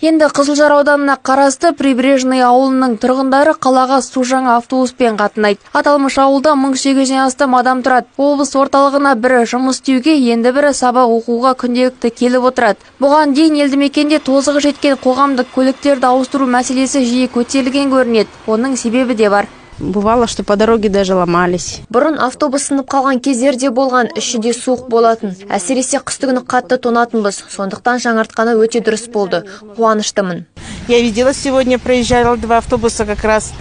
Енді Қызылжар ауданына қарасты Прибрежный ауылының тұрғындары қалаға су жаңа автобуспен қатынайды. Аталмыш ауылда 1800-ден астам адам тұрады. Облыс орталығына бірі жұмыс істеуге, енді бірі сабақ оқуға күнделікті келіп отырады. Бұған дейін елді мекенде тозығы жеткен қоғамдық көліктерді ауыстыру мәселесі жиі көтерілген көрінеді. Оның себебі де бар. Бывало, что по дороге даже ломались. Бұрын автобус сынып қалған кездерде болған, іші де суық болатын. Әсіресе қыстыгүні қатты тонатынбыз. Сондықтан жаңартқаны өте дұрыс болды. Қуаныштымын. Я видела сегодня, проезжало 2 автобуса как раз.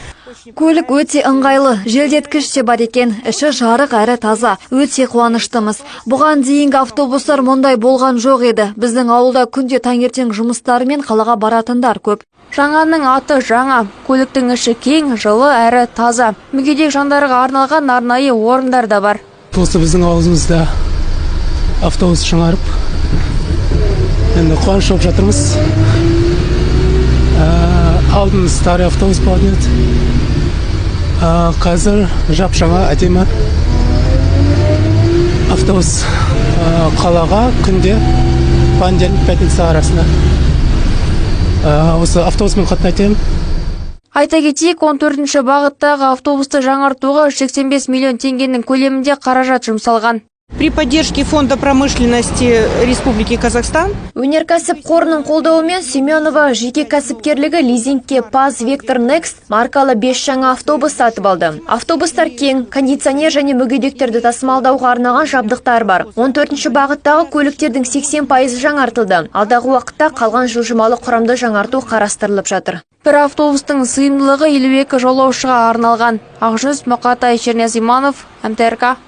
Көлік өте ыңғайлы, желдеткіш те бар екен, іші жарық әрі таза, өте қуаныштымыз. Бұған дейінгі автобустар мұндай болған жоқ еді. Біздің ауылда күнде таңертең жұмыстарымен қалаға баратындар көп. Жаңаның аты жаңа, көліктің іші кең, жылы әрі таза. Мүгедек жандарға арналған арнайы орындар да бар. Осы біздің ауылымызда автобус жаңарып, енді қуанышып жатырмыз. Алдын старый автобус болатын еді. Қазір жап-жаңа әдемі автобус қалаға күнде понедельник пятница арасында осы автобуспен қатынайтын. Айта кетейік, 14-ші бағыттағы автобусты жаңартуға 85 миллион теңгенің көлемінде қаражат жұмсалған. При поддержке Фонда промышленности Республики Казахстан Өнеркәсіп қорының қолдауымен Семенова жеке кәсіпкерлігі лизингке Paz Vector Next маркалы 5 жаңа автобус сатып алды. Автобустар кең, кондиционер және мүгедектерді тасымалдауға арналған жабдықтар бар. 14-ші бағыттағы көліктердің 80% жаңартылды. Алдағы уақытта қалған жылжымалы құрамды жаңарту қарастырылып жатыр. Бір автобустың сыйымдылығы 52 жолаушыға арналған. Ақжүніс Мұқатай, Чернез Иманов, МТРК.